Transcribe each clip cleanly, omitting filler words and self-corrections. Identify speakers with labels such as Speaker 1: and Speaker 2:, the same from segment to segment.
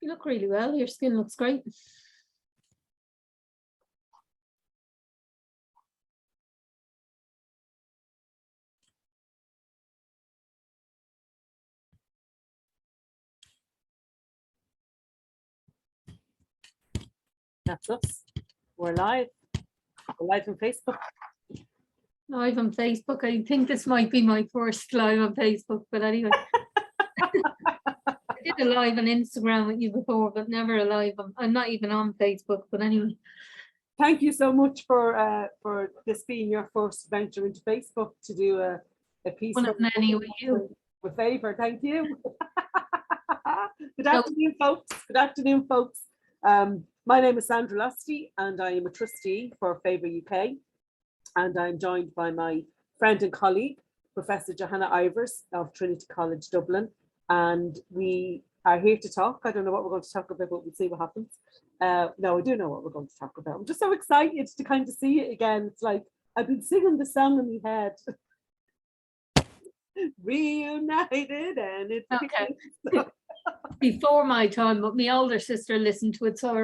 Speaker 1: You look really well. Your skin looks great.
Speaker 2: That's us. We're live. We're live on Facebook.
Speaker 1: Live on Facebook. I think this might be my first live on Facebook, but anyway. I did a live on Instagram with you before, but never a live on, I'm not even on Facebook, but anyway.
Speaker 2: Thank you so much for this being your first venture into Facebook to do a piece.
Speaker 1: One of many with you.
Speaker 2: With favour, thank you. Good afternoon, folks. Good afternoon, folks. My name is Sandra Losty, and I am a trustee for Favour UK. And I'm joined by my friend and colleague, Professor Jo-Hanna Ivers of Trinity College Dublin. And we are here to talk. I don't know what we're going to talk about, but we'll see what happens. No, I do know what we're going to talk about. I'm just so excited to kind of see it again. It's like I've been singing the song in my head. Reunited, and it's
Speaker 1: okay. Before my time, but my older sister listened to it, so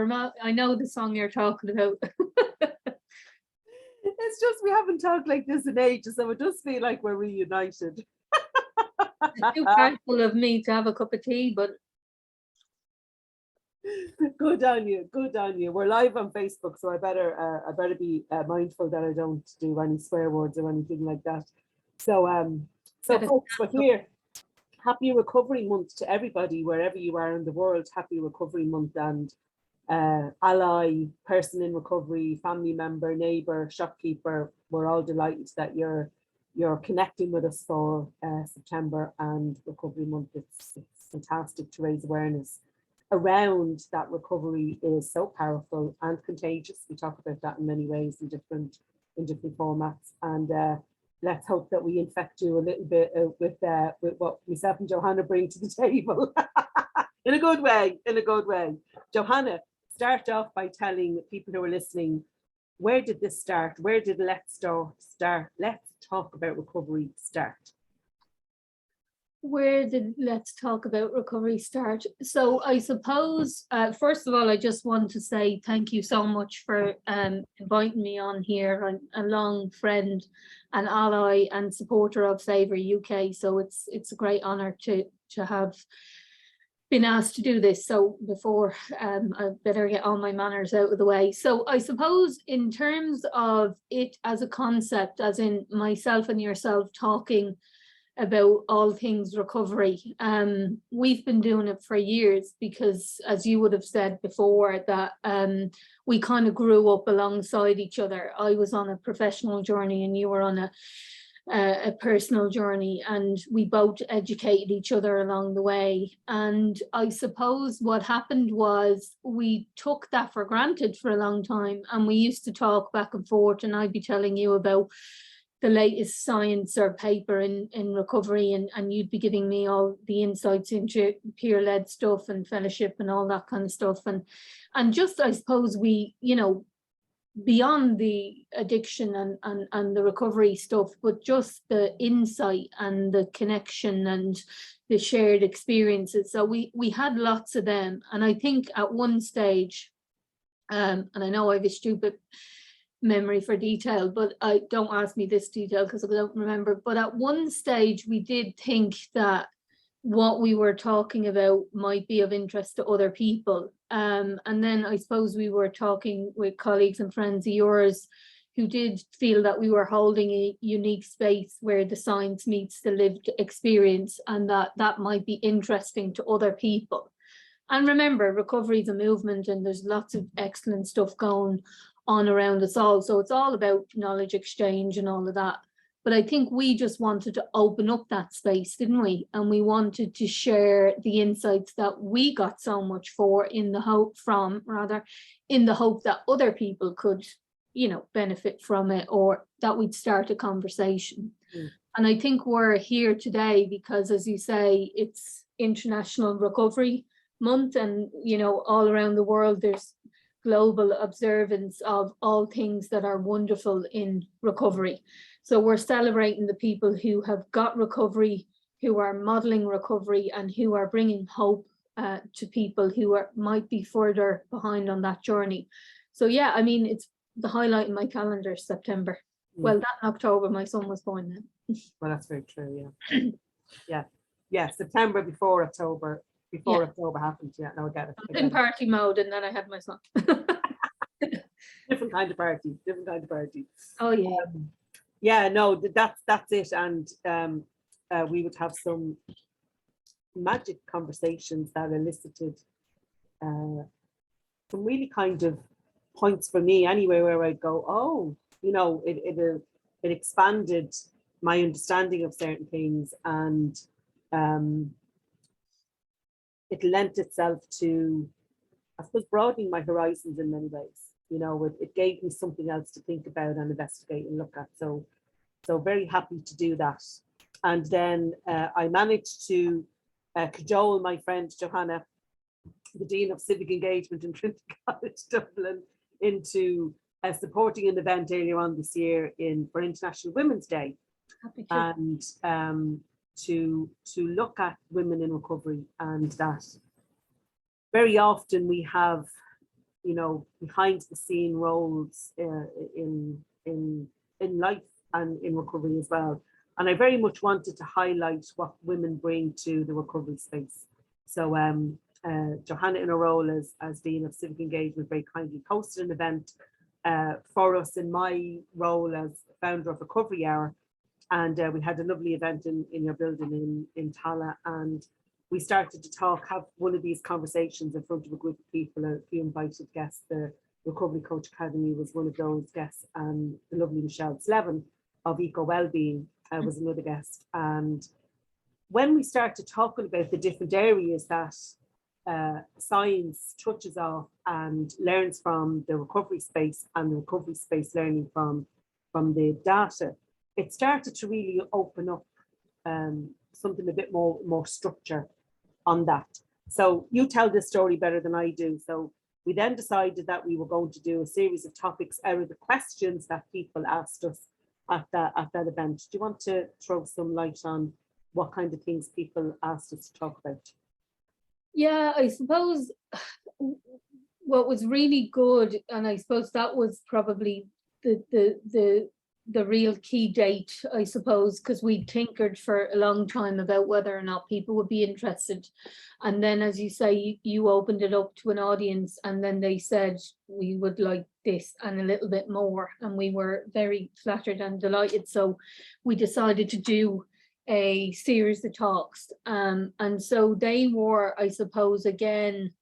Speaker 1: I know the song you're talking about.
Speaker 2: It's just we haven't talked like this in ages, so it does feel like we're reunited.
Speaker 1: It's too careful of me to have a cup of tea, but
Speaker 2: good on you, good on you. We're live on Facebook, so I better be mindful that I don't do any swear words or anything like that. So folks, we're here. Happy Recovery Month to everybody, wherever you are in the world. Happy Recovery Month, and ally, person in recovery, family member, neighbour, shopkeeper, we're all delighted that you're connecting with us for September and Recovery Month. It's fantastic to raise awareness around that. Recovery is so powerful and contagious. We talk about that in many ways, in different formats, and let's hope that we infect you a little bit with what myself and Jo-Hanna bring to the table. In a good way, in a good way. Jo-Hanna, start off by telling people who are listening, where did this start? Where did Let's start? Let's Talk About Recovery start.
Speaker 1: Where did Let's Talk About Recovery start? So I suppose, first of all, I just want to say thank you so much for inviting me on here. I'm a long friend and ally and supporter of Favour UK. So it's a great honour to have been asked to do this. So before I better get all my manners out of the way. So I suppose in terms of it as a concept, as in myself and yourself talking about all things recovery, we've been doing it for years because, as you would have said before, that we kind of grew up alongside each other. I was on a professional journey and you were on a personal journey, and we both educated each other along the way. And I suppose what happened was we took that for granted for a long time, and we used to talk back and forth, and I'd be telling you about the latest science or paper in recovery, and you'd be giving me all the insights into peer-led stuff and fellowship and all that kind of stuff, and just, I suppose, we, you know, beyond the addiction and the recovery stuff, but just the insight and the connection and the shared experiences. So we had lots of them, and I think at one stage, and I know I have a stupid memory for detail, but I don't ask me this detail because I don't remember, but at one stage we did think that what we were talking about might be of interest to other people, and then I suppose we were talking with colleagues and friends of yours who did feel that we were holding a unique space where the science meets the lived experience, and that might be interesting to other people. And remember, recovery is a movement, and there's lots of excellent stuff going on around us all. So it's all about knowledge exchange and all of that. But I think we just wanted to open up that space, didn't we? And we wanted to share the insights that we got so much in the hope that other people could, you know, benefit from it, or that we'd start a conversation. And I think we're here today because, as you say, it's International Recovery Month, and, you know, all around the world there's global observance of all things that are wonderful in recovery. So we're celebrating the people who have got recovery, who are modeling recovery, and who are bringing hope to people who might be further behind on that journey. So yeah, I mean, it's the highlight in my calendar, September. Well, that in October, my son was born then.
Speaker 2: Well, that's very true, yeah. Yeah, September before October happened. Yeah, no, I get it.
Speaker 1: In party mode, and then I had my son.
Speaker 2: Different kind of party.
Speaker 1: Oh yeah.
Speaker 2: Yeah, no, that's it. And we would have some magic conversations that elicited some really kind of points for me anyway, where I'd go, oh, it expanded my understanding of certain things, and it lent itself to, I suppose, broadening my horizons in many ways. It gave me something else to think about and investigate and look at. So very happy to do that. And then I managed to cajole my friend Jo-Hanna, the Dean of Civic Engagement in Trinity College Dublin, into supporting an event earlier on this year for International Women's Day, and to look at women in recovery, and that very often we have, behind the scene roles in life and in recovery as well. And I very much wanted to highlight what women bring to the recovery space. So Jo-Hanna, in her role as Dean of Civic Engagement, very kindly hosted an event for us in my role as founder of Recovery Hour. And we had a lovely event in your building in Tala, and we started to have one of these conversations in front of a group of people, a few invited guests. The Recovery Coach Academy was one of those guests, and the lovely Michelle Slevin of Eco Wellbeing was another guest. And when we started talking about the different areas that science touches off and learns from the recovery space, and the recovery space learning from the data, it started to really open up something a bit more structure on that. So you tell this story better than I do. So we then decided that we were going to do a series of topics out of the questions that people asked us at that event. Do you want to throw some light on what kind of things people asked us to talk about?
Speaker 1: Yeah, I suppose what was really good, and I suppose that was probably the real key date, I suppose, because we tinkered for a long time about whether or not people would be interested. And then, as you say, you opened it up to an audience, and then they said, we would like this and a little bit more. And we were very flattered and delighted. So we decided to do a series of talks. And so they were, I suppose, again,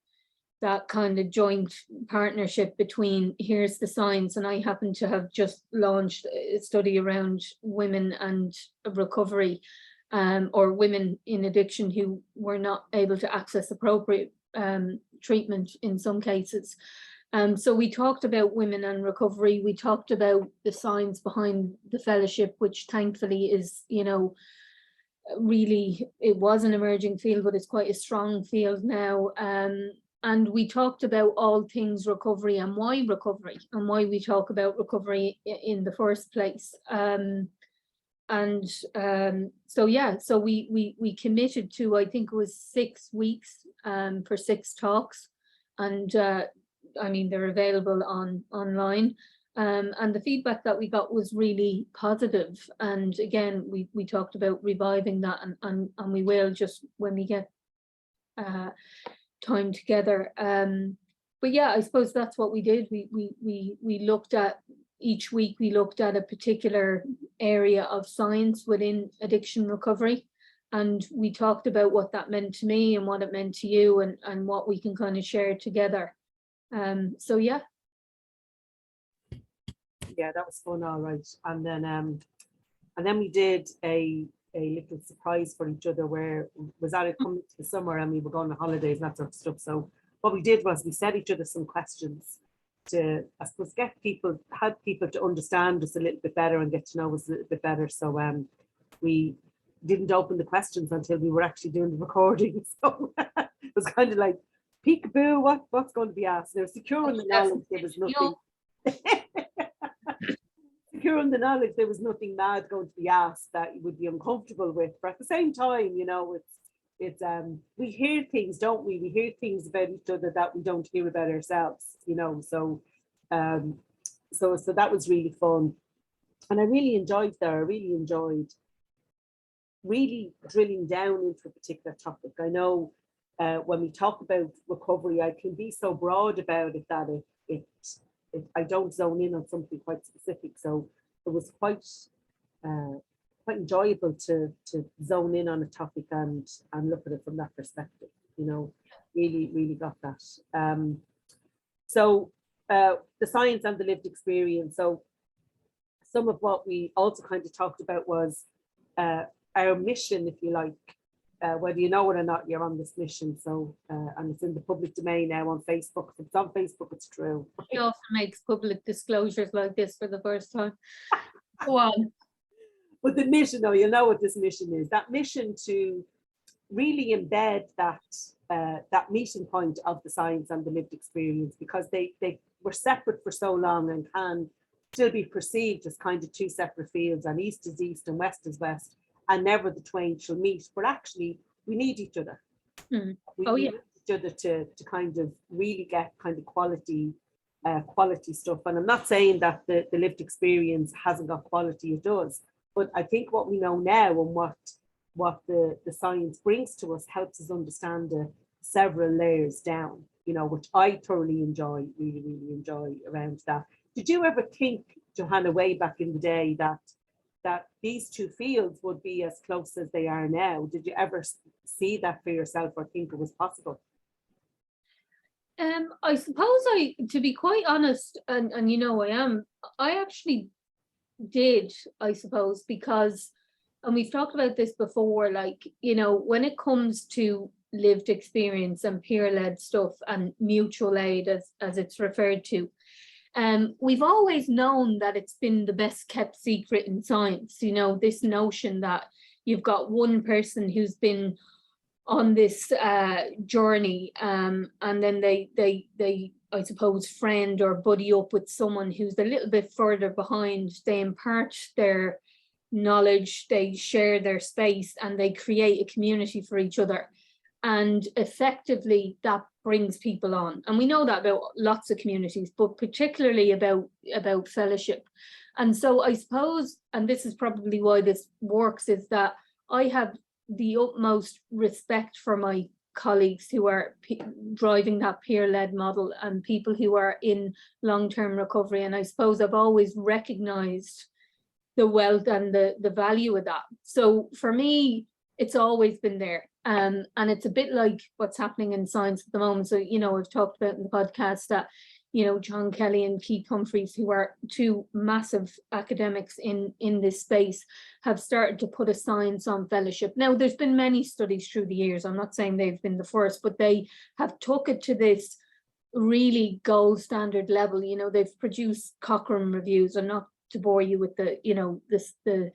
Speaker 1: that kind of joint partnership between here's the science, and I happen to have just launched a study around women and recovery, or women in addiction who were not able to access appropriate treatment in some cases. So we talked about women and recovery. We talked about the science behind the fellowship, which thankfully is, really, it was an emerging field, but it's quite a strong field now. And we talked about all things recovery and why we talk about recovery in the first place. So yeah, so we committed to, I think it was 6 weeks for 6 talks, and I mean, they're available online. And the feedback that we got was really positive. And again, we talked about reviving that, and we will, just when we get time together. But yeah, I suppose that's what we did. We looked at, each week we looked at a particular area of science within addiction recovery, and we talked about what that meant to me and what it meant to you, and what we can kind of share together. So yeah.
Speaker 2: Yeah, that was fun, all right. And then we did a little surprise for each other, where was that it coming to the summer and we were going on holidays and that sort of stuff. So what we did was we set each other some questions to, I suppose, had people to understand us a little bit better and get to know us a little bit better. So we didn't open the questions until we were actually doing the recording. So it was kind of like, peekaboo, what's going to be asked? They're secure in the knowledge there was nothing. Secure in the knowledge there was nothing mad going to be asked that you would be uncomfortable with. But at the same time, it's we hear things, don't we? We hear things about each other that we don't hear about ourselves, you know. So so that was really fun. And I really enjoyed there. I really enjoyed really drilling down into a particular topic. I know when we talk about recovery, I can be so broad about it that I don't zone in on something quite specific. So it was quite enjoyable to zone in on a topic and look at it from that perspective. You know, really got that. So the science and the lived experience. So some of what we also kind of talked about was our mission, if you like, whether you know it or not, you're on this mission. So, and it's in the public domain now on Facebook. If it's on Facebook, it's true.
Speaker 1: He often makes public disclosures like this for the first time. Go on.
Speaker 2: But the mission, though, you know what this mission is. That mission to really embed that that meeting point of the science and the lived experience, because they were separate for so long and can still be perceived as kind of two separate fields, and east is east and west is west, and never the twain shall meet. But actually, we need each other.
Speaker 1: Mm.
Speaker 2: We
Speaker 1: Oh,
Speaker 2: need
Speaker 1: yeah.
Speaker 2: each other to kind of really get kind of quality stuff. And I'm not saying that the lived experience hasn't got quality, it does. But I think what we know now and what the science brings to us helps us understand the several layers down, you know, which I thoroughly enjoy, really enjoy around that. Did you ever think, Jo-Hanna, way back in the day that these two fields would be as close as they are now? Did you ever see that for yourself or think it was possible?
Speaker 1: I suppose to be quite honest, and you know, I actually did, I suppose, because, and we've talked about this before, like, you know, when it comes to lived experience and peer-led stuff and mutual aid, as it's referred to, we've always known that it's been the best kept secret in science. You know, this notion that you've got one person who's been on this journey, and then they I suppose friend or buddy up with someone who's a little bit further behind. They impart their knowledge, they share their space, and they create a community for each other. And effectively that brings people on. And we know that about lots of communities, but particularly about fellowship. And so I suppose, and this is probably why this works, is that I have the utmost respect for my colleagues who are driving that peer-led model and people who are in long-term recovery. And I suppose I've always recognized the wealth and the value of that. So for me, it's always been there. And it's a bit like what's happening in science at the moment. So, you know, I've talked about in the podcast that, you know, John Kelly and Keith Humphreys, who are two massive academics in this space, have started to put a science on fellowship. Now, there's been many studies through the years. I'm not saying they've been the first, but they have took it to this really gold standard level. You know, they've produced Cochrane reviews, and not to bore you with the, you know, the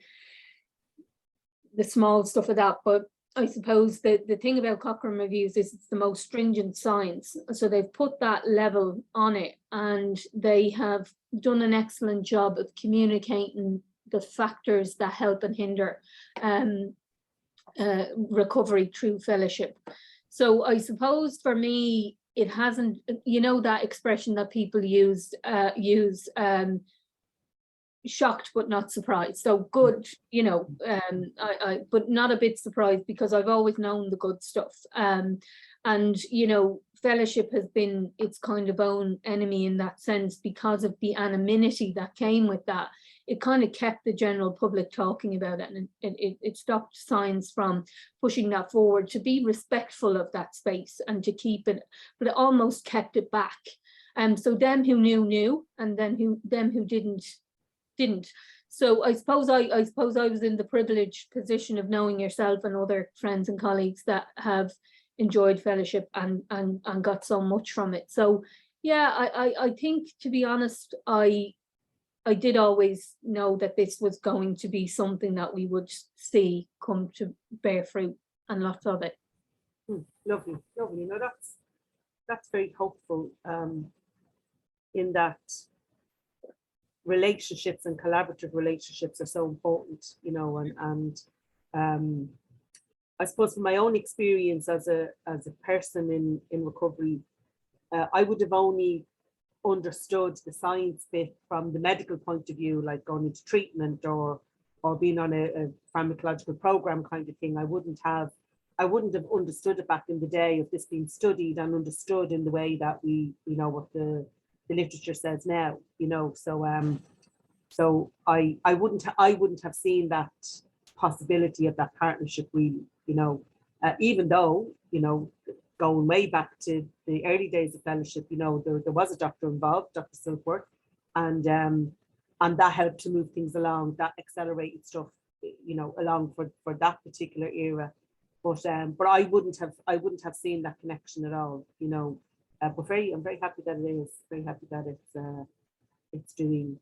Speaker 1: small stuff of that, but I suppose the thing about Cochrane reviews is it's the most stringent science. So they've put that level on it, and they have done an excellent job of communicating the factors that help and hinder recovery through fellowship. So I suppose for me, it hasn't, you know, that expression that people use shocked but not surprised. So good, you know, but not a bit surprised, because I've always known the good stuff. And you know, fellowship has been its kind of own enemy in that sense, because of the anonymity that came with that. It kind of kept the general public talking about it, and it stopped science from pushing that forward to be respectful of that space and to keep it, but it almost kept it back. So them who knew, and then them who didn't. So I suppose I was in the privileged position of knowing yourself and other friends and colleagues that have enjoyed fellowship and got so much from it. So yeah, I think, to be honest, I did always know that this was going to be something that we would see come to bear fruit, and lots of it.
Speaker 2: Lovely. No, that's very hopeful, in that relationships and collaborative relationships are so important, you know, and I suppose from my own experience as a person in recovery, I would have only understood the science bit from the medical point of view, like going into treatment or being on a pharmacological program kind of thing. I wouldn't have understood it back in the day of this being studied and understood in the way that we, what the literature says now, so I wouldn't have seen that possibility of that partnership really, even though, going way back to the early days of fellowship, there was a doctor involved, Dr. Silkworth, and that helped to move things along, that accelerated stuff, along for that particular era. But I wouldn't have seen that connection at all, but I'm very happy that it is, very happy that it's doing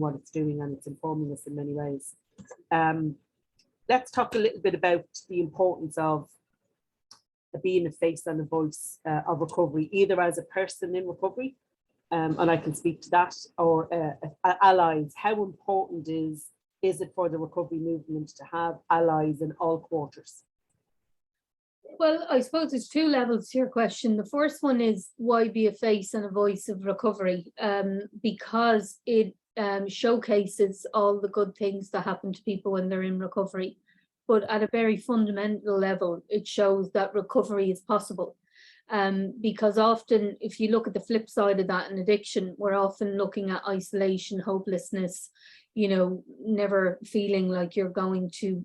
Speaker 2: what it's doing, and it's informing us in many ways. Let's talk a little bit about the importance of being a face and a voice of recovery, either as a person in recovery, and I can speak to that, or allies. How important is it for the recovery movement to have allies in all quarters?
Speaker 1: Well, I suppose there's two levels to your question. The first one is, why be a face and a voice of recovery? Because it showcases all the good things that happen to people when they're in recovery. But at a very fundamental level, it shows that recovery is possible. Because often, if you look at the flip side of that in addiction, we're often looking at isolation, hopelessness, never feeling like you're going to,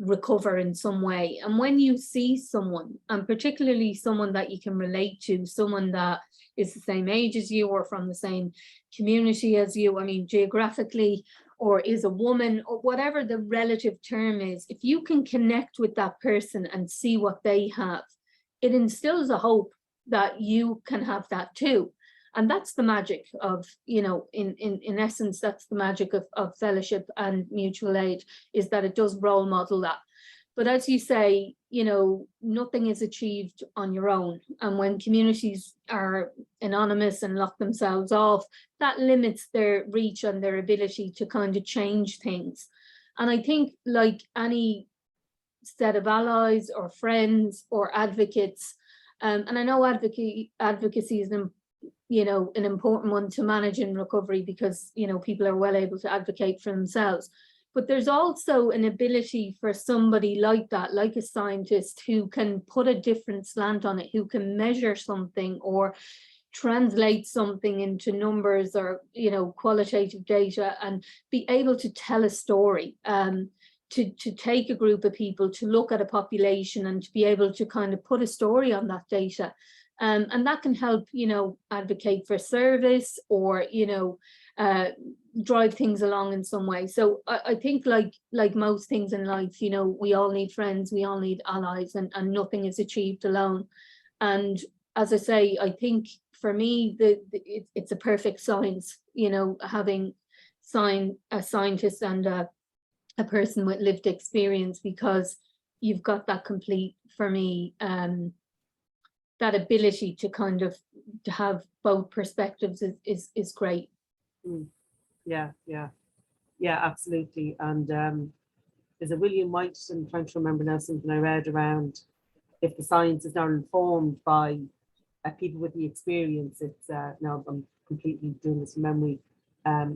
Speaker 1: recover in some way. And when you see someone, and particularly someone that you can relate to, someone that is the same age as you or from the same community as you, I mean, geographically, or is a woman, or whatever the relative term is, if you can connect with that person and see what they have, it instills a hope that you can have that too. And that's the magic of, in essence, that's the magic of fellowship and mutual aid, is that it does role model that. But as you say, nothing is achieved on your own. And when communities are anonymous and lock themselves off, that limits their reach and their ability to kind of change things. And I think, like any set of allies or friends or advocates, and I know advocacy is an important one to manage in recovery, because people are well able to advocate for themselves. But there's also an ability for somebody like that, like a scientist, who can put a different slant on it, who can measure something or translate something into numbers or qualitative data, and be able to tell a story, to take a group of people, to look at a population, and to be able to kind of put a story on that data. And that can help, advocate for service, or, drive things along in some way. So I think like most things in life, we all need friends, we all need allies, and nothing is achieved alone. And as I say, I think for me, it's a perfect science, having a scientist and a person with lived experience, because you've got that complete, for me, that ability to kind of to have both perspectives is great.
Speaker 2: Yeah, absolutely. And there's a William White, I'm trying to remember now, something I read around, if the science is not informed by people with the experience, it's now I'm completely doing this from memory,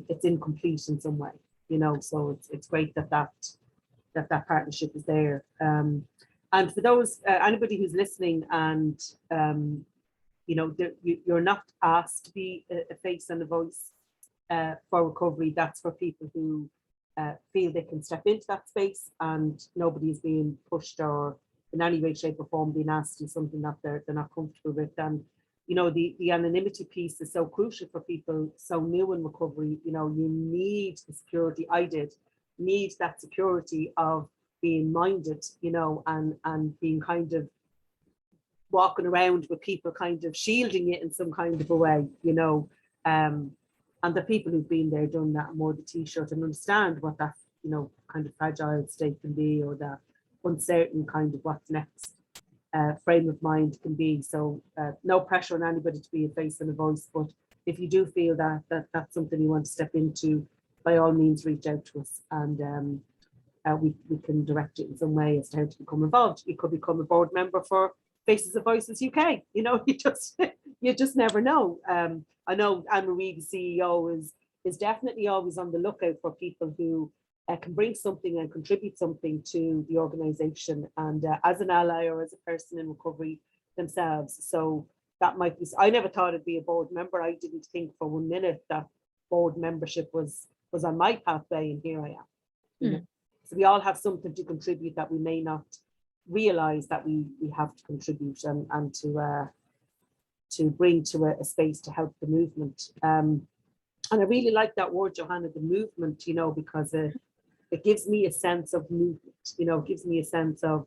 Speaker 2: it's incomplete in some way, so it's great that partnership is there. And for those, anybody who's listening, and you're not asked to be a face and a voice for recovery. That's for people who feel they can step into that space, and nobody is being pushed or in any way, shape or form being asked to do something that they're not comfortable with. And the anonymity piece is so crucial for people so new in recovery. You need the security. I need that security of being minded, and being kind of walking around with people kind of shielding it in some kind of a way, and the people who've been there, done that, and wore the t-shirt, and understand what that, kind of fragile state can be, or that uncertain kind of what's next frame of mind can be. So no pressure on anybody to be a face and a voice, but if you do feel that that's something you want to step into, by all means reach out to us, and we can direct it in some way as to how to become involved. You could become a board member for Faces of Voices UK. You know, you just never know. I know Anne-Marie, the CEO, is definitely always on the lookout for people who can bring something and contribute something to the organisation, and as an ally or as a person in recovery themselves. So that might be. I never thought I'd be a board member. I didn't think for 1 minute that board membership was on my pathway, and here I am. You know? So we all have something to contribute that we may not realise that we have to contribute and to bring to a space to help the movement. And I really like that word, Jo-Hanna, the movement, you know, because it gives me a sense of movement, you know, it gives me a sense of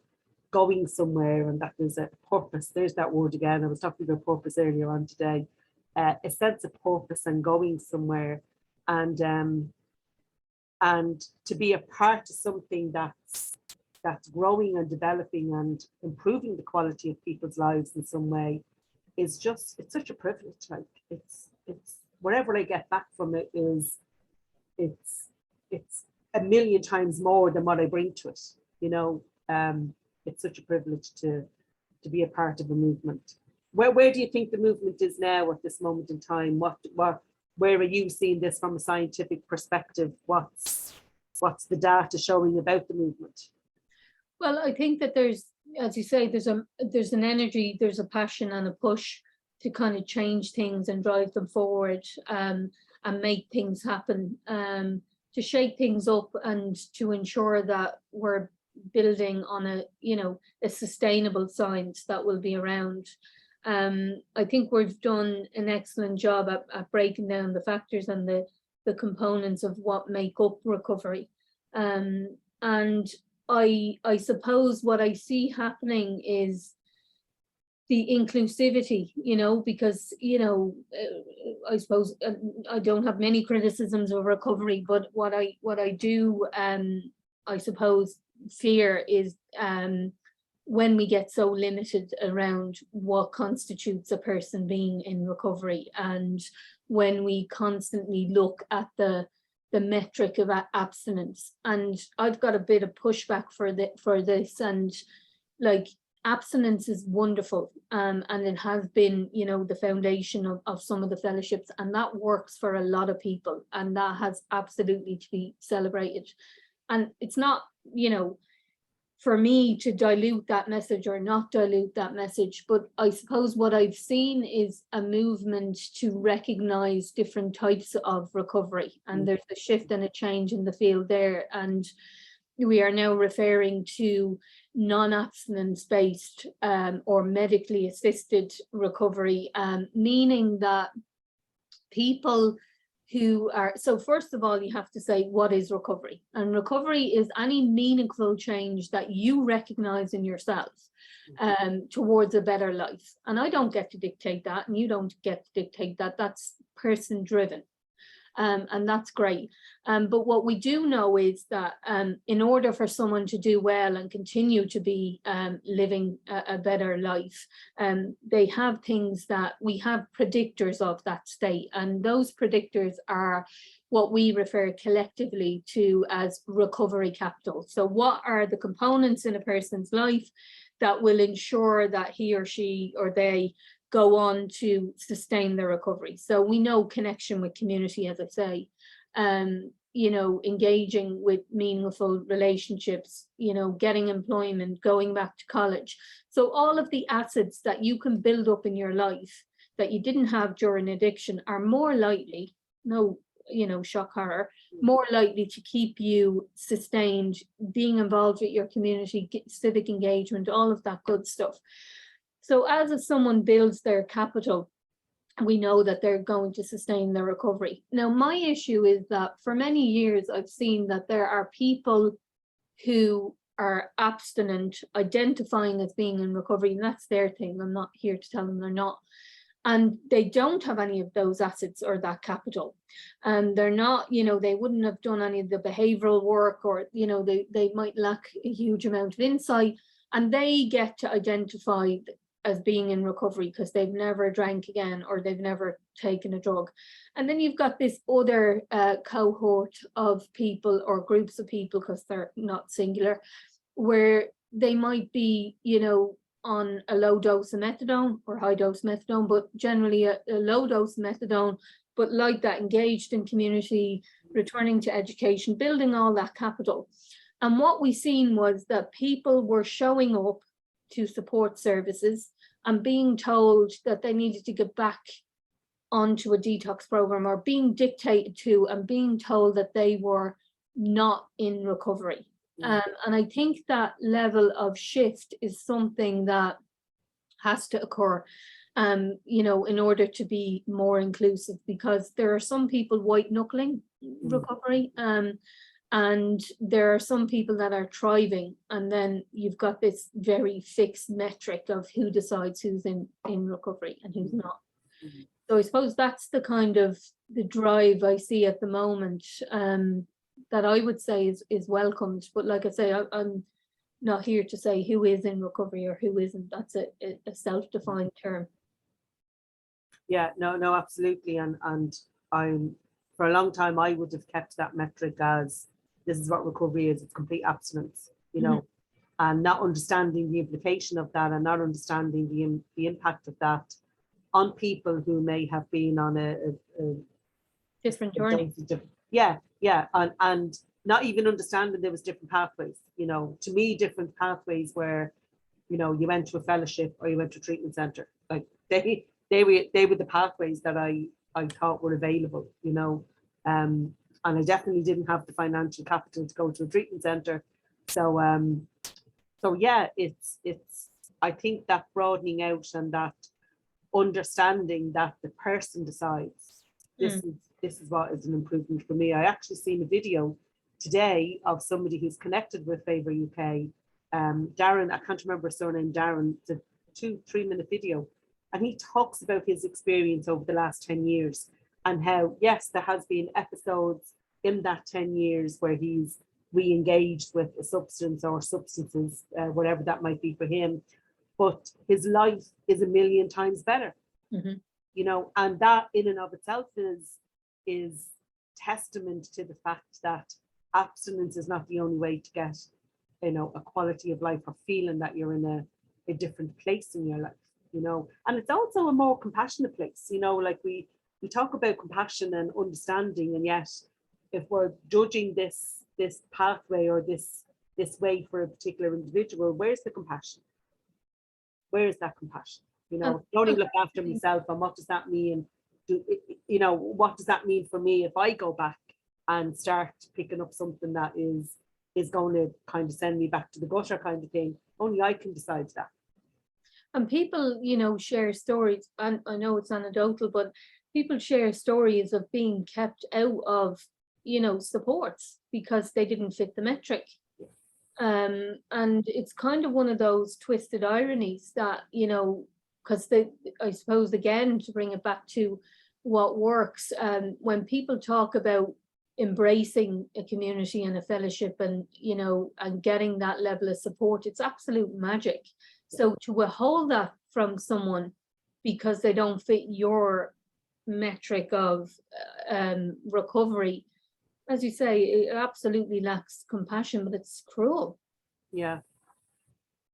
Speaker 2: going somewhere and that there's a purpose. There's that word again. I was talking about purpose earlier on today. A sense of purpose and going somewhere, and to be a part of something that's growing and developing and improving the quality of people's lives in some way is just, it's such a privilege. Like it's wherever I get back from it is it's a million times more than what I bring to it, you know. It's such a privilege to be a part of a movement. Where do you think the movement is now at this moment in time? Where are you seeing this from a scientific perspective? What's the data showing about the movement?
Speaker 1: Well, I think that there's, as you say, there's an energy, there's a passion and a push to kind of change things and drive them forward, and make things happen, to shake things up and to ensure that we're building on a sustainable science that will be around. I think we've done an excellent job at breaking down the factors and the components of what make up recovery. And I suppose what I see happening is the inclusivity, you know, because, you know, I suppose I don't have many criticisms of recovery, but what I do, I suppose, fear is when we get so limited around what constitutes a person being in recovery, and when we constantly look at the metric of abstinence. And I've got a bit of pushback for this, and like, abstinence is wonderful, and it has been, you know, the foundation of some of the fellowships, and that works for a lot of people, and that has absolutely to be celebrated. And it's not, you know, for me to dilute that message or not dilute that message, but I suppose what I've seen is a movement to recognize different types of recovery, and there's a shift and a change in the field there, and we are now referring to non-abstinence based or medically assisted recovery, meaning that people who are, so first of all, you have to say, what is recovery? And recovery is any meaningful change that you recognize in yourself towards a better life. And I don't get to dictate that, and you don't get to dictate that. That's person driven. And that's great. But what we do know is that in order for someone to do well and continue to be living a better life, they have things that we have predictors of that state. And those predictors are what we refer collectively to as recovery capital. So what are the components in a person's life that will ensure that he or she or they go on to sustain their recovery? So we know connection with community, as I say, you know, engaging with meaningful relationships, you know, getting employment, going back to college. So all of the assets that you can build up in your life that you didn't have during addiction are more likely, no, you know, shock horror, more likely to keep you sustained, being involved with your community, civic engagement, all of that good stuff. So as if someone builds their capital, we know that they're going to sustain their recovery. Now, my issue is that for many years, I've seen that there are people who are abstinent, identifying as being in recovery, and that's their thing. I'm not here to tell them they're not. And they don't have any of those assets or that capital. And they're not, you know, they wouldn't have done any of the behavioral work, or, you know, they might lack a huge amount of insight, and they get to identify as being in recovery because they've never drank again or they've never taken a drug. And then you've got this other cohort of people or groups of people, because they're not singular, where they might be, you know, on a low dose of methadone or high dose methadone, but generally a low dose methadone, but like that, engaged in community, returning to education, building all that capital. And what we seen was that people were showing up to support services and being told that they needed to get back onto a detox program, or being dictated to and being told that they were not in recovery. And I think that level of shift is something that has to occur, you know, in order to be more inclusive, because there are some people white knuckling recovery, and there are some people that are thriving, and then you've got this very fixed metric of who decides who's in recovery and who's not. So I suppose that's the kind of the drive I see at the moment, that I would say is welcomed. But like I say, I'm not here to say who is in recovery or who isn't. That's a self-defined term.
Speaker 2: Yeah, no, absolutely. And I'm, for a long time, I would have kept that metric as this is what recovery is. It's complete abstinence, you know, and not understanding the implication of that, and not understanding the impact of that on people who may have been on a
Speaker 1: different journey.
Speaker 2: And not even understanding there was different pathways. You know, to me, different pathways where, you know, you went to a fellowship or you went to a treatment center. Like they were the pathways that I thought were available. You know, and I definitely didn't have the financial capital to go to a treatment center. So yeah, it's I think that broadening out and that understanding that the person decides this is what is an improvement for me. I actually seen a video today of somebody who's connected with Favour UK, Darren, I can't remember his surname, Darren. It's a 2-3 minute video, and he talks about his experience over the last 10 years and how, yes, there has been episodes in that 10 years where he's re-engaged with a substance or substances, whatever that might be for him, but his life is a million times better. You know, and that in and of itself is testament to the fact that abstinence is not the only way to get, you know, a quality of life or feeling that you're in a different place in your life, you know. And it's also a more compassionate place, you know, like we talk about compassion and understanding, and yet if we're judging this pathway or this way for a particular individual, where's the compassion? Where is that compassion? You know, only look after myself, and what does that mean? You know, what does that mean for me if I go back and start picking up something that is going to kind of send me back to the gutter kind of thing? Only I can decide that.
Speaker 1: And people, you know, share stories, and I know it's anecdotal, but people share stories of being kept out of, you know, supports because they didn't fit the metric. And it's kind of one of those twisted ironies that, you know, because I suppose, again, to bring it back to what works, when people talk about embracing a community and a fellowship and, you know, and getting that level of support, it's absolute magic. So to withhold that from someone because they don't fit your metric of recovery, as you say, it absolutely lacks compassion, but it's cruel.
Speaker 2: Yeah.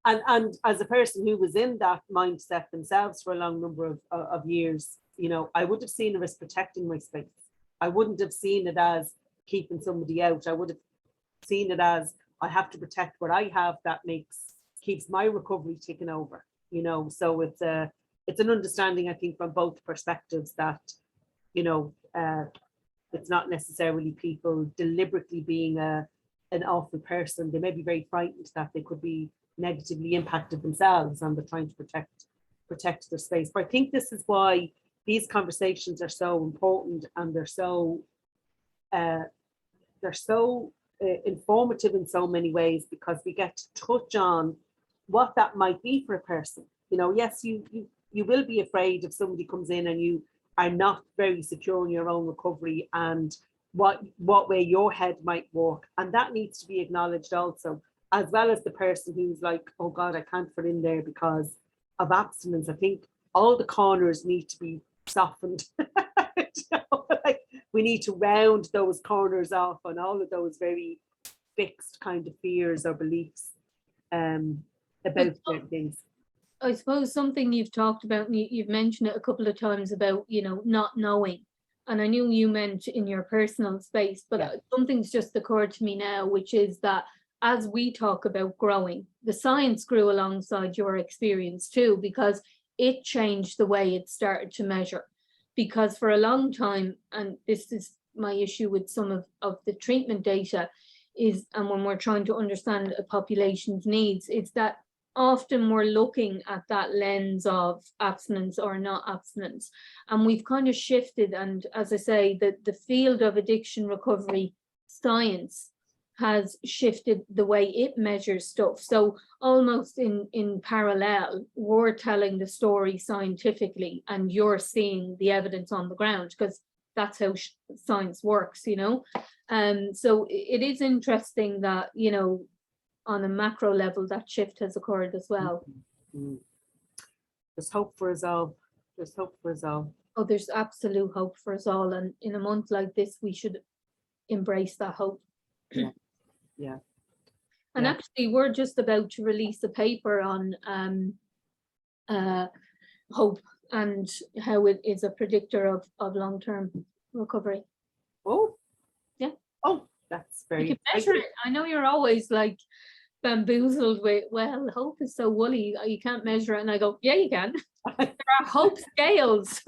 Speaker 2: And as a person who was in that mindset themselves for a long number of years, you know, I would have seen it as protecting my space. I wouldn't have seen it as keeping somebody out. I would have seen it as I have to protect what I have that keeps my recovery ticking over, you know. So it's an understanding, I think, from both perspectives that, you know, it's not necessarily people deliberately being an awful person. They may be very frightened that they could be negatively impacted themselves, and they're trying to protect their space. But I think this is why these conversations are so important, and they're so informative in so many ways, because we get to touch on what that might be for a person. You know, yes, you will be afraid if somebody comes in and you are not very secure in your own recovery and what way your head might work, and that needs to be acknowledged also, as well as the person who's like, oh God, I can't fit in there because abstinence, I think all the corners need to be softened. Like we need to round those corners off on all of those very fixed kind of fears or beliefs about certain things.
Speaker 1: I suppose something you've talked about, and you've mentioned it a couple of times about, not knowing. And I knew you meant in your personal space, but something's just occurred to me now, which is that as we talk about growing, the science grew alongside your experience too, because it changed the way it started to measure. Because for a long time, and this is my issue with some of the treatment data, and when we're trying to understand a population's needs, it's that often we're looking at that lens of abstinence or not abstinence. And we've kind of shifted. And as I say, the field of addiction recovery science has shifted the way it measures stuff. So almost in parallel, we're telling the story scientifically and you're seeing the evidence on the ground, because that's how science works, So it is interesting that, on a macro level, that shift has occurred as well.
Speaker 2: Mm-hmm. There's hope for us all. There's hope for us all.
Speaker 1: Oh, there's absolute hope for us all. And in a month like this, we should embrace that hope.
Speaker 2: Yeah.
Speaker 1: And actually, we're just about to release a paper on hope and how it is a predictor of long-term recovery.
Speaker 2: Oh.
Speaker 1: Yeah.
Speaker 2: Oh, that's very.
Speaker 1: You can measure it. I know you're always like bamboozled with, well, hope is so woolly, you can't measure it. And I go, yeah, you can. There are hope scales.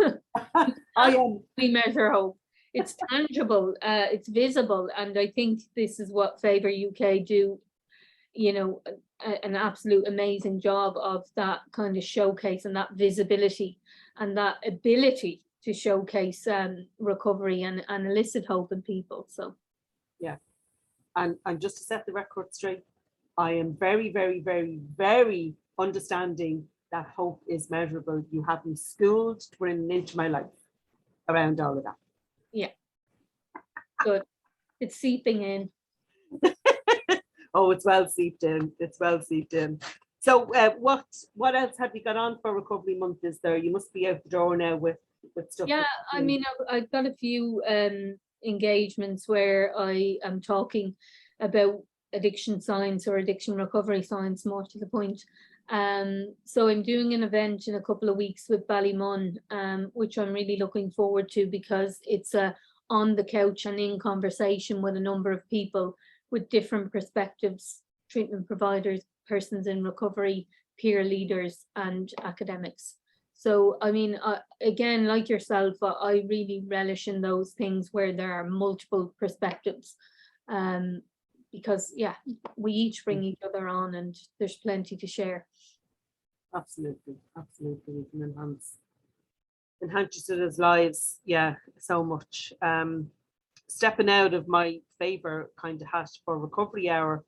Speaker 1: We measure hope. It's tangible, it's visible. And I think this is what Favour UK do, an absolute amazing job of that kind of showcase and that visibility and that ability to showcase recovery and elicit hope in people. So
Speaker 2: yeah. And just to set the record straight, I am very, very, very, very understanding that hope is measurable. You have me schooled to bring into my life around all of that.
Speaker 1: Yeah. Good. It's seeping in.
Speaker 2: Oh, it's well seeped in. It's well seeped in. So what else have you got on for Recovery Month? Is there? You must be out the door now with stuff.
Speaker 1: Yeah, I mean, I've got a few engagements where I am talking about addiction science or addiction recovery science, more to the point. So I'm doing an event in a couple of weeks with Ballymun, which I'm really looking forward to, because it's a on the couch and in conversation with a number of people with different perspectives, treatment providers, persons in recovery, peer leaders and academics. So, I mean, again, like yourself, I really relish in those things where there are multiple perspectives, because, yeah, we each bring each other on and there's plenty to share.
Speaker 2: Absolutely, absolutely. We can enhance each other's lives, yeah, so much. Stepping out of my Favour kind of hat for Recovery Hour,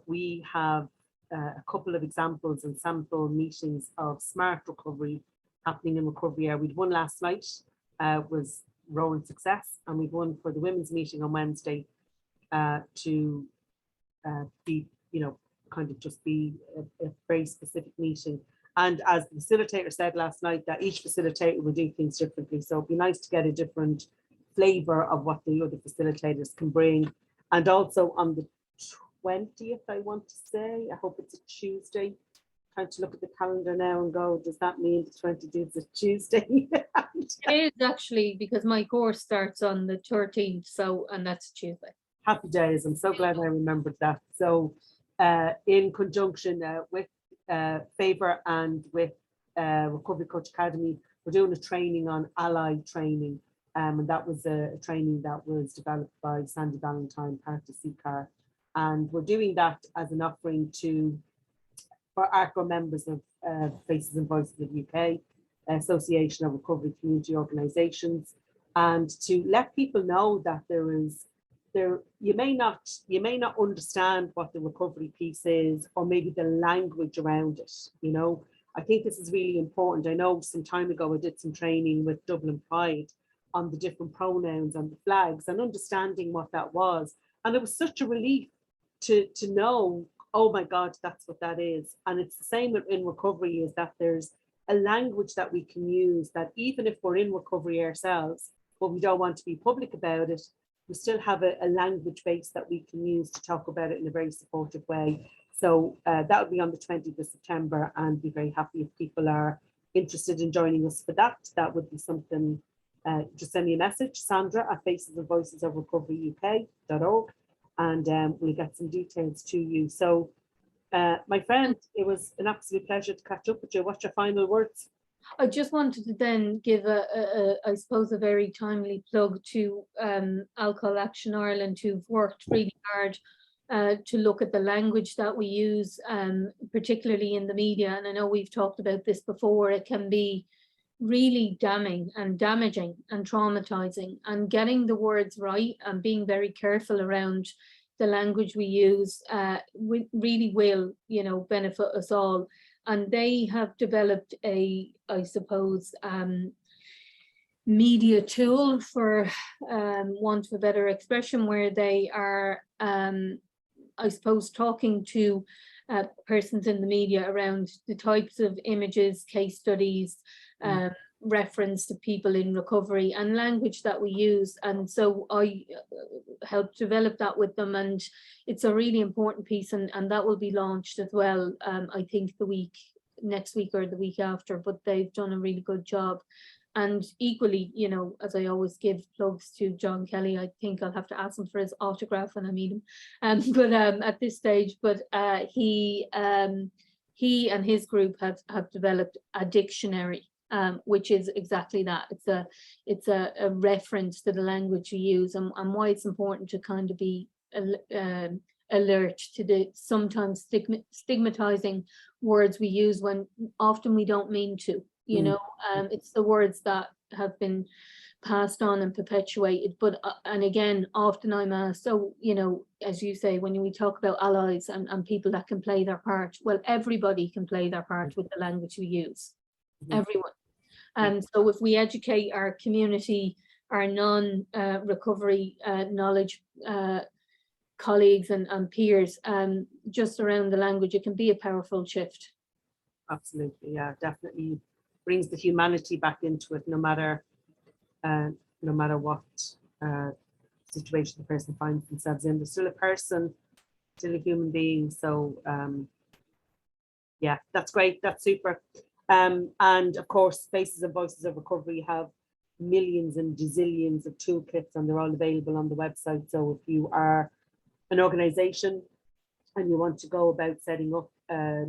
Speaker 2: we have a couple of examples and sample meetings of smart recovery happening in Recovery Hour. We'd one last night, was roaring success, and we've one for the women's meeting on Wednesday to be, kind of just be a very specific meeting. And as the facilitator said last night, that each facilitator will do things differently. So it'd be nice to get a different flavour of what the other facilitators can bring. And also on the 20th, I want to say, I hope it's a Tuesday. Trying to look at the calendar now and go, does that mean the 20th is a Tuesday?
Speaker 1: It is actually, because my course starts on the 13th, so, and that's Tuesday.
Speaker 2: Happy days. I'm so glad I remembered that. So in conjunction with Favour and with Recovery Coach Academy, we're doing a training on allied training. And that was a training that was developed by Sandy Valentine, part of CCAR. And we're doing that as an offering for ARCO members of Faces and Voices of UK, Association of Recovery Community Organisations, and to let people know that you may not understand what the recovery piece is, or maybe the language around it. I think this is really important. I know some time ago I did some training with Dublin Pride on the different pronouns and the flags and understanding what that was, and it was such a relief to know Oh my God, that's what that is. And it's the same in recovery, is that there's a language that we can use that even if we're in recovery ourselves, but we don't want to be public about it, we still have a language base that we can use to talk about it in a very supportive way. So that will be on the 20th of September, and be very happy if people are interested in joining us for that. That would be something, just send me a message, Sandra at facesandvoicesofrecoveryuk.org, and we'll get some details to you. So my friend, it was an absolute pleasure to catch up with you. What's your final words?
Speaker 1: I just wanted to then give I suppose, a very timely plug to Alcohol Action Ireland, who've worked really hard to look at the language that we use, particularly in the media. And I know we've talked about this before. It can be really damning and damaging and traumatizing, and getting the words right and being very careful around the language we use really will, benefit us all. And they have developed I suppose, media tool, for want of a better expression, where they are, I suppose, talking to persons in the media around the types of images, case studies, reference to people in recovery, and language that we use. And so I helped develop that with them, and it's a really important piece, and that will be launched as well, I think next week or the week after. But they've done a really good job. And equally, as I always give plugs to John Kelly, I think I'll have to ask him for his autograph when I meet him. But at this stage, he and his group have developed a dictionary, which is exactly that. It's a reference to the language you use, and why it's important to kind of be alert to the sometimes stigmatizing words we use, when often we don't mean to. It's the words that have been passed on and perpetuated. But and again, often I'm asked, so as you say, when we talk about allies and people that can play their part, well, everybody can play their part with the language we use. Everyone. And so if we educate our community, our non-recovery knowledge colleagues and peers, just around the language, it can be a powerful shift.
Speaker 2: Absolutely, yeah, definitely brings the humanity back into it, no matter what situation the person finds themselves in. They're still a person, still a human being. So yeah, that's great. That's super. And of course, Faces and Voices of Recovery have millions and gazillions of toolkits, and they're all available on the website. So if you are an organization and you want to go about setting up a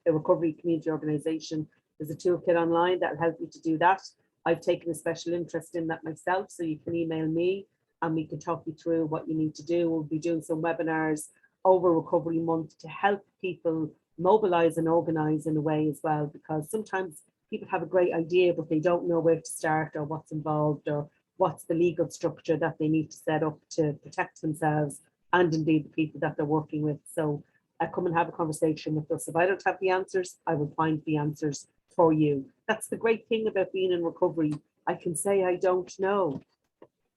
Speaker 2: recovery community organization, there's a toolkit online that will help you to do that. I've taken a special interest in that myself, so you can email me and we can talk you through what you need to do. We'll be doing some webinars over Recovery Month to help people mobilize and organize in a way as well, because sometimes people have a great idea, but they don't know where to start or what's involved or what's the legal structure that they need to set up to protect themselves and indeed the people that they're working with. So come and have a conversation with us. If I don't have the answers, I will find the answers for you. That's the great thing about being in recovery. I can say I don't know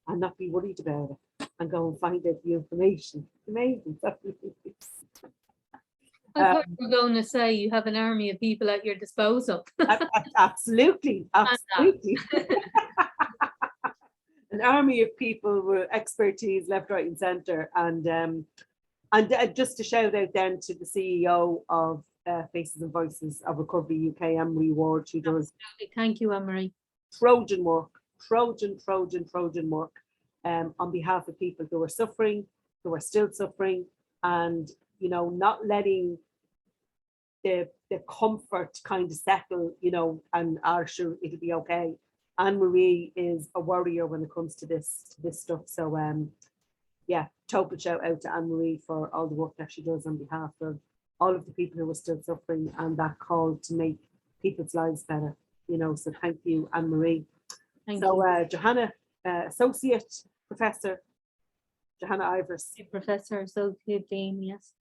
Speaker 2: and not be worried about it and go and find out the information. Amazing.
Speaker 1: I thought you were going to say you have an army of people at your disposal.
Speaker 2: Absolutely. An army of people with expertise left, right and centre. And just to shout out then to the CEO of Faces and Voices of Recovery UK, Anne-Marie Ward, who does
Speaker 1: Thank you, Anne-Marie.
Speaker 2: Trojan work on behalf of people who are suffering, who are still suffering, and not letting the comfort kind of settle, and are sure it'll be okay. Anne-Marie is a warrior when it comes to this stuff. So yeah, total shout out to Anne-Marie for all the work that she does on behalf of all of the people who are still suffering, and that call to make people's lives better, so thank you, Anne-Marie. So Jo-Hanna, Associate Professor, Jo-Hanna Ivers.
Speaker 1: Professor, Associate Dean, yes.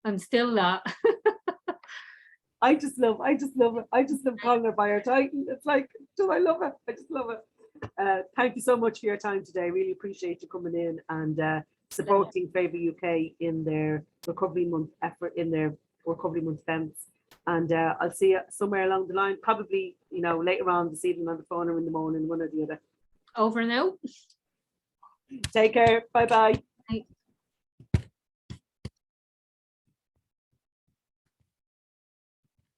Speaker 1: I'm still that.
Speaker 2: I just love calling her by her title. It's like, I love it. I just love it. Thank you so much for your time today. Really appreciate you coming in, and supporting Favour UK in their Recovery Month effort, in their Recovery Month events. And I'll see you somewhere along the line, probably, you know, later on this evening on the phone or in the morning, one or the other.
Speaker 1: Over now.
Speaker 2: Take care. Bye bye.